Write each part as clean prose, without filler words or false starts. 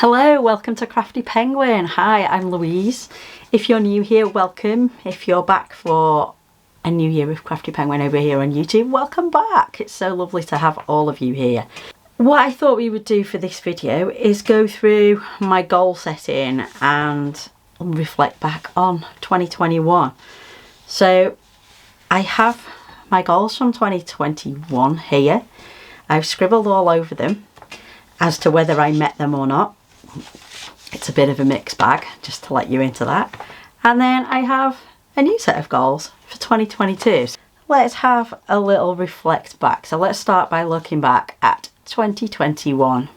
Hello, welcome to Crafty Penguin. Hi, I'm Louise. If you're new here, welcome. If you're back for a new year with Crafty Penguin over here on YouTube, welcome back. It's so lovely to have all of you here. What I thought we would do for this video is go through my goal setting and reflect back on 2021. So I have my goals from 2021 here. I've scribbled all over them as to whether I met them or not. It's a bit of a mixed bag, just to let you into that. And then I have a new set of goals for 2022. Let's have a little reflect back. So let's start by looking back at 2021.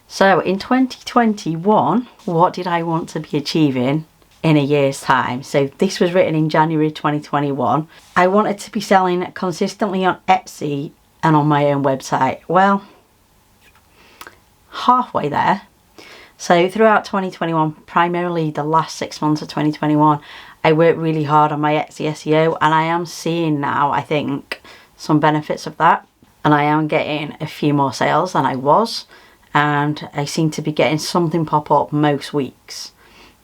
So in 2021, what did I want to be achieving in a year's time? So this was written in January 2021. I wanted to be selling consistently on Etsy and on my own website. Well, halfway there. So throughout 2021, primarily the last 6 months of 2021, I worked really hard on my Etsy SEO, and I am seeing now, I think, some benefits of that. And I am getting a few more sales than I was, and I seem to be getting something pop up most weeks.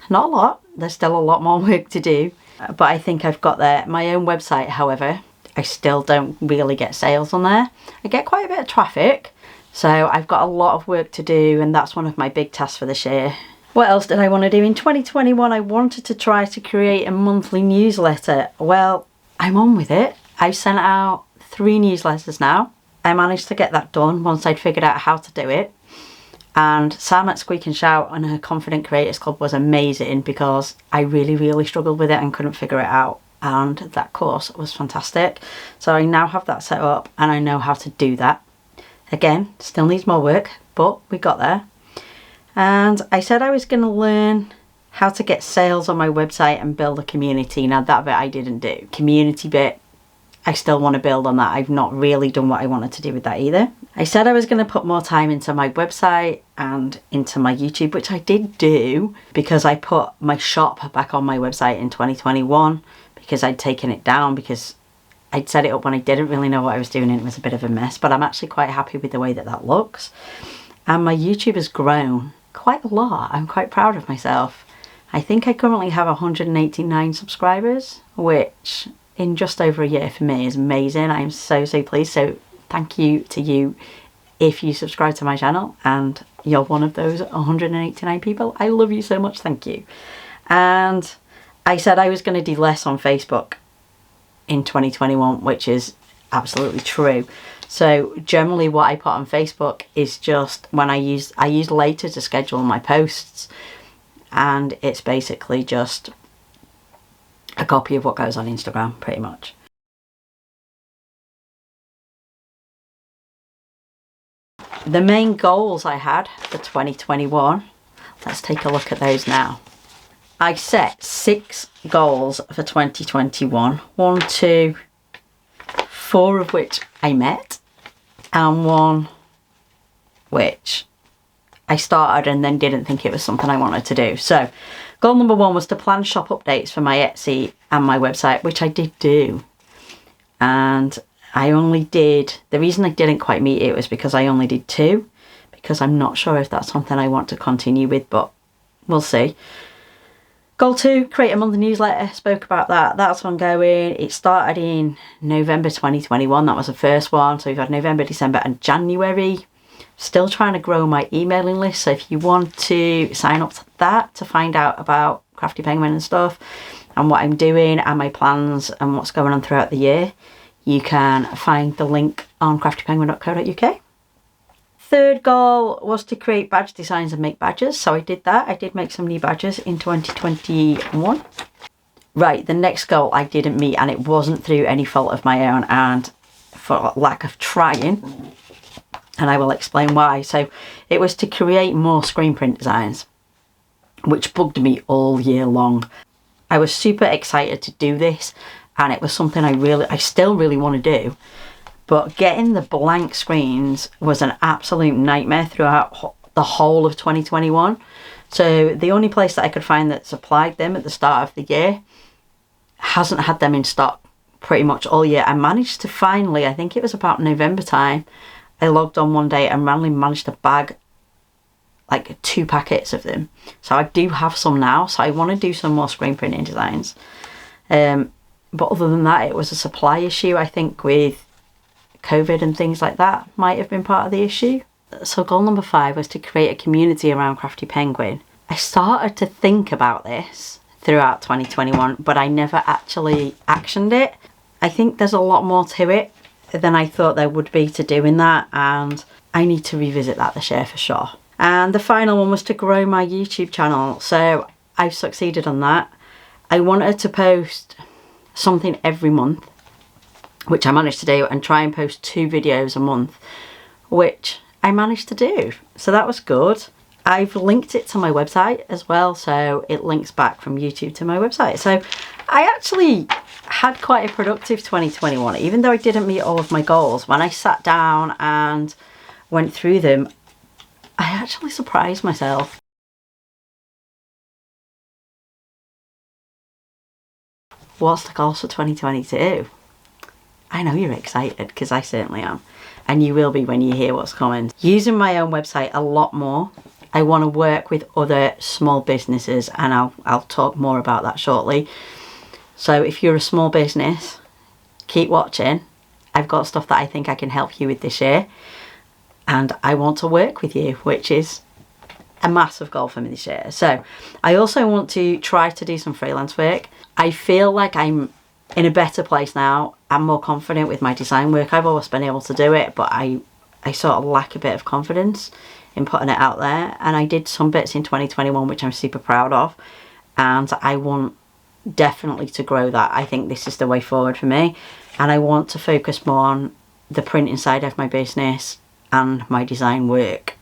Not a lot, there's still a lot more work to do, but I think I've got there. My own website, however, I still don't really get sales on there. I get quite a bit of traffic, so I've got a lot of work to do, and that's one of my big tasks for this year. What else did I want to do? In 2021, I wanted to try to create a monthly newsletter. Well, I'm on with it. I've sent out 3 newsletters now. I managed to get that done once I'd figured out how to do it. And Sam at Squeak and Shout and her Confident Creators Club was amazing, because I really struggled with it and couldn't figure it out. And that course was fantastic. So I now have that set up and I know how to do that. Again, still needs more work, but we got there. And I said I was going to learn how to get sales on my website and build a community. Now that bit I didn't do. Community bit, I still want to build on that. I've not really done what I wanted to do with that either. I said I was going to put more time into my website and into my YouTube, which I did do, because I put my shop back on my website in 2021 because I'd taken it down because I'd set it up when I didn't really know what I was doing and it was a bit of a mess. But I'm actually quite happy with the way that that looks. And my YouTube has grown quite a lot. I'm quite proud of myself. I think I currently have 189 subscribers, which in just over a year for me is amazing. I'm so pleased. So thank you to you if you subscribe to my channel and you're one of those 189 people. I love you so much, thank you. And I said I was going to do less on Facebook in 2021, which is absolutely true. So generally what I put on Facebook is just when I use Later to schedule my posts, and it's basically just a copy of what goes on Instagram, pretty much. The main goals I had for 2021, let's take a look at those now. I set 6 goals for 2021, 1, 2, 4 of which I met, and 1 which I started and then didn't think it was something I wanted to do. So goal number 1 was to plan shop updates for my Etsy and my website, which I did do. And I only did, the reason I didn't quite meet it was because I only did 2, because I'm not sure if that's something I want to continue with, but we'll see. Goal 2, create a monthly newsletter. Spoke about that. That's ongoing. It started in November 2021. That was the first one. So we've had November, December and January. Still trying to grow my emailing list. So if you want to sign up to that to find out about Crafty Penguin and stuff and what I'm doing and my plans and what's going on throughout the year, you can find the link on craftypenguin.co.uk. Third goal was to create badge designs and make badges. So I did that. I did make some new badges in 2021. Right, the next goal I didn't meet, and it wasn't through any fault of my own and for lack of trying. And I will explain why. So it was to create more screen print designs, which bugged me all year long. I was super excited to do this, and it was something I still really want to do. But getting the blank screens was an absolute nightmare throughout the whole of 2021. So the only place that I could find that supplied them at the start of the year hasn't had them in stock pretty much all year. I managed to finally, I think it was about November time, I logged on one day and randomly managed to bag like 2 packets of them. So I do have some now, so I want to do some more screen printing designs. But other than that, it was a supply issue, I think, with COVID and things like that might have been part of the issue. So goal number 5 was to create a community around Crafty Penguin. I started to think about this throughout 2021, but I never actually actioned it. I think there's a lot more to it than I thought there would be to doing that, and I need to revisit that this year for sure. And the final one was to grow my YouTube channel. So I've succeeded on that. I wanted to post something every month, which I managed to do, and try and post 2 videos a month, which I managed to do. So that was good. I've linked it to my website as well, so it links back from YouTube to my website. So I actually had quite a productive 2021, even though I didn't meet all of my goals. When I sat down and went through them, I actually surprised myself. What's the goals for 2022? I know you're excited, because I certainly am. And you will be when you hear what's coming. Using my own website a lot more. I want to work with other small businesses, and I'll talk more about that shortly. So if you're a small business, keep watching. I've got stuff that I think I can help you with this year, and I want to work with you, which is a massive goal for me this year. So I also want to try to do some freelance work. I feel like I'm in a better place now. I'm more confident with my design work. I've always been able to do it, but I sort of lack a bit of confidence in putting it out there. And I did some bits in 2021, which I'm super proud of. And I want definitely to grow that. I think this is the way forward for me. And I want to focus more on the printing side of my business and my design work.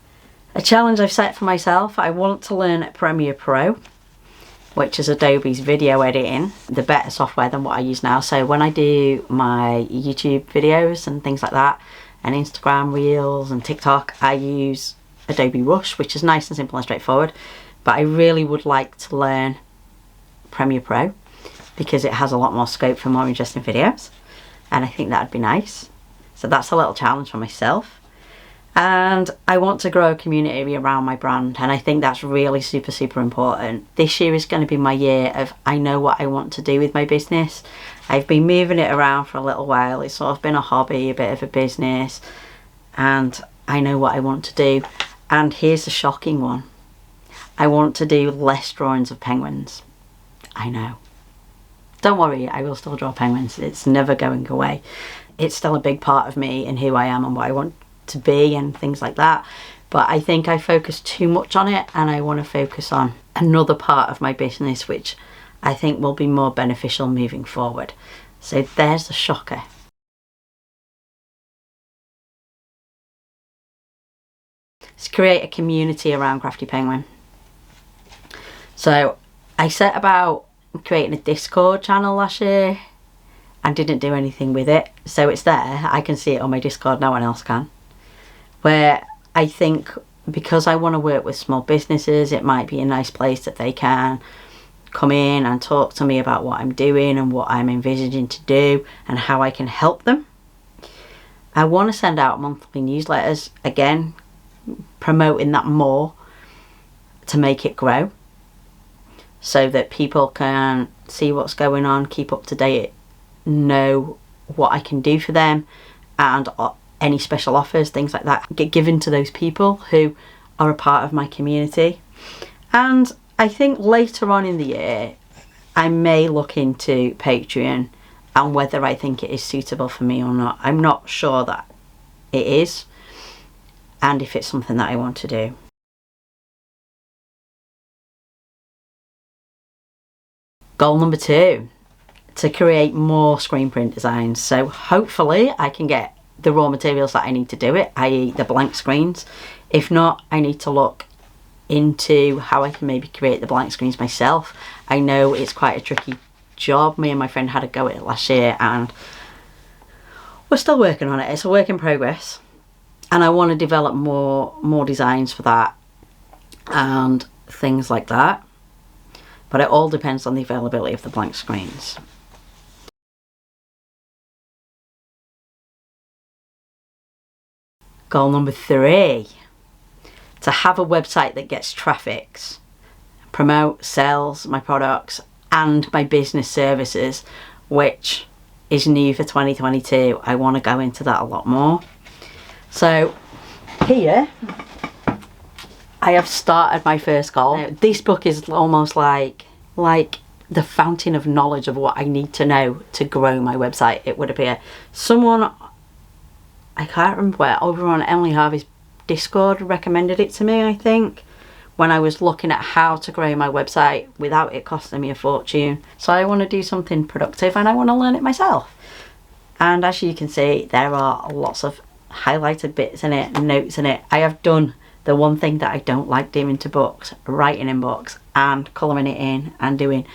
A challenge I've set for myself, I want to learn Premiere Pro, which is Adobe's video editing, the better software than what I use now. So when I do my YouTube videos and things like that, and Instagram Reels and TikTok, I use Adobe Rush, which is nice and simple and straightforward. But I really would like to learn Premiere Pro, because it has a lot more scope for more interesting videos, and I think that'd be nice. So that's a little challenge for myself. And I want to grow a community around my brand, and I think that's really super important. This year is going to be my year of, I know what I want to do with my business. I've been moving it around for a little while. It's sort of been a hobby, a bit of a business, and I know what I want to do. And here's the shocking one. I want to do less drawings of penguins. I know. Don't worry, I will still draw penguins. It's never going away. It's still a big part of me and who I am and what I want to be and things like that. But I think I focus too much on it, and I want to focus on another part of my business, which I think will be more beneficial moving forward. So there's the shocker. Let's create a community around Crafty Penguin. So I set about creating a Discord channel last year and didn't do anything with it. So it's there. I can see it on my Discord. No one else can. Where I think, because I want to work with small businesses, it might be a nice place that they can come in and talk to me about what I'm doing and what I'm envisaging to do and how I can help them. I want to send out monthly newsletters, again, promoting that more to make it grow, so that people can see what's going on, keep up to date, know what I can do for them, and any special offers, things like that, get given to those people who are a part of my community. And I think later on in the year, I may look into Patreon and whether I think it is suitable for me or not. I'm not sure that it is, and if it's something that I want to do. Goal number 2, to create more screen print designs. So hopefully I can get the raw materials that I need to do it, i.e. the blank screens. If not, I need to look into how I can maybe create the blank screens myself. I know it's quite a tricky job. Me and my friend had a go at it last year and we're still working on it. It's a work in progress, and I want to develop more designs for that and things like that. But it all depends on the availability of the blank screens. Goal number 3, to have a website that gets traffics, promote, sells my products and my business services, which is new for 2022. I want to go into that a lot more. So here I have started my first goal. Now, this book is almost like the fountain of knowledge of what I need to know to grow my website, it would appear. Someone, I can't remember where, over on Emily Harvey's Discord recommended it to me, I think, when I was looking at how to grow my website without it costing me a fortune. So I want to do something productive and I want to learn it myself. And as you can see, there are lots of highlighted bits in it, notes in it. I have done the one thing that I don't like doing to books, writing in books and colouring it in and doing,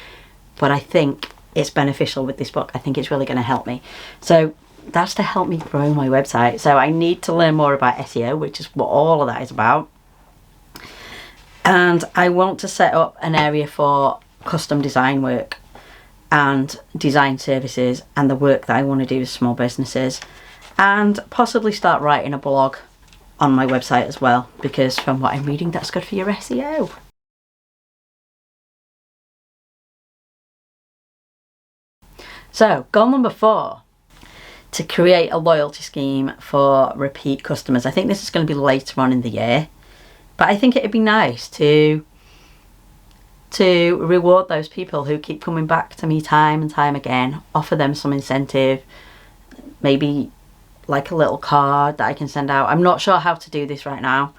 but I think it's beneficial with this book. I think it's really going to help me. So that's to help me grow my website. So I need to learn more about SEO, which is what all of that is about. And I want to set up an area for custom design work and design services and the work that I want to do with small businesses, and possibly start writing a blog on my website as well, because from what I'm reading, that's good for your SEO. So goal number 4, to create a loyalty scheme for repeat customers. I think this is going to be later on in the year, but I think it'd be nice to reward those people who keep coming back to me time and time again, offer them some incentive, maybe like a little card that I can send out. I'm not sure how to do this right now,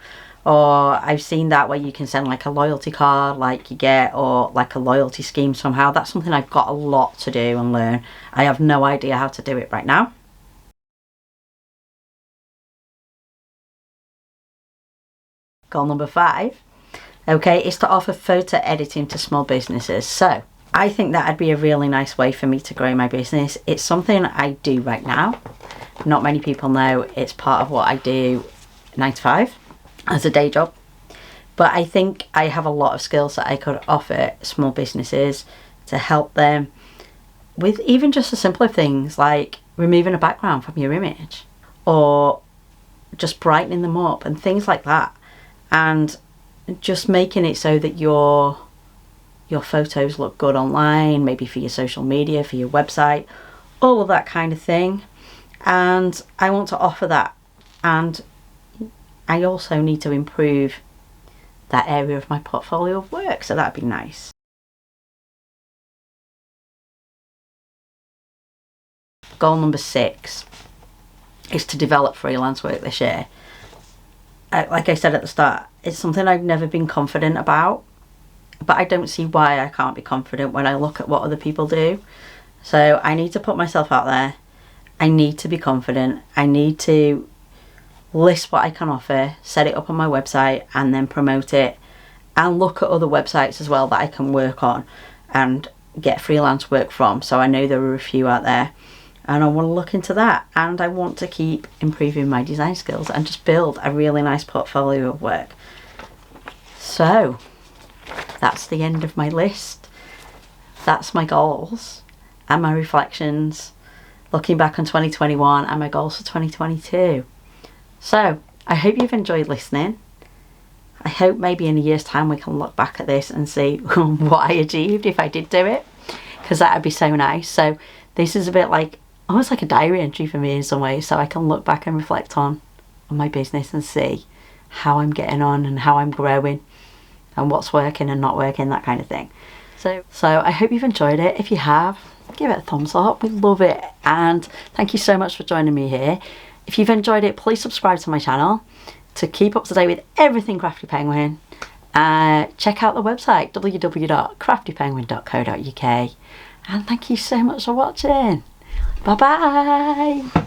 or I've seen that where you can send like a loyalty card like you get, or like a loyalty scheme somehow. That's something I've got a lot to do and learn. I have no idea how to do it right now. Goal number 5, okay, is to offer photo editing to small businesses. So I think that'd be a really nice way for me to grow my business. It's something I do right now. Not many people know it's part of what I do 9 to 5 as a day job. But I think I have a lot of skills that I could offer small businesses to help them with even just the simpler things like removing a background from your image or just brightening them up and things like that. And just making it so that your photos look good online, maybe for your social media, for your website, all of that kind of thing. And I want to offer that, and I also need to improve that area of my portfolio of work, so that'd be nice. Goal number 6 is to develop freelance work this year. Like I said at the start, it's something I've never been confident about, but I don't see why I can't be confident when I look at what other people do. So I need to put myself out there. I need to be confident. I need to list what I can offer, set it up on my website, and then promote it, and look at other websites as well that I can work on and get freelance work from. So I know there are a few out there, and I want to look into that, and I want to keep improving my design skills and just build a really nice portfolio of work. So that's the end of my list. That's my goals and my reflections, looking back on 2021 and my goals for 2022. So I hope you've enjoyed listening. I hope maybe in a year's time we can look back at this and see what I achieved if I did do it, because that would be so nice. So this is a bit like, almost like a diary entry for me in some ways, so I can look back and reflect on my business and see how I'm getting on and how I'm growing and what's working and not working, that kind of thing. So I hope you've enjoyed it. If you have, give it a thumbs up. We love it. And thank you so much for joining me here. If you've enjoyed it, please subscribe to my channel to keep up to date with everything Crafty Penguin. Check out the website, www.craftypenguin.co.uk. And thank you so much for watching. Bye bye.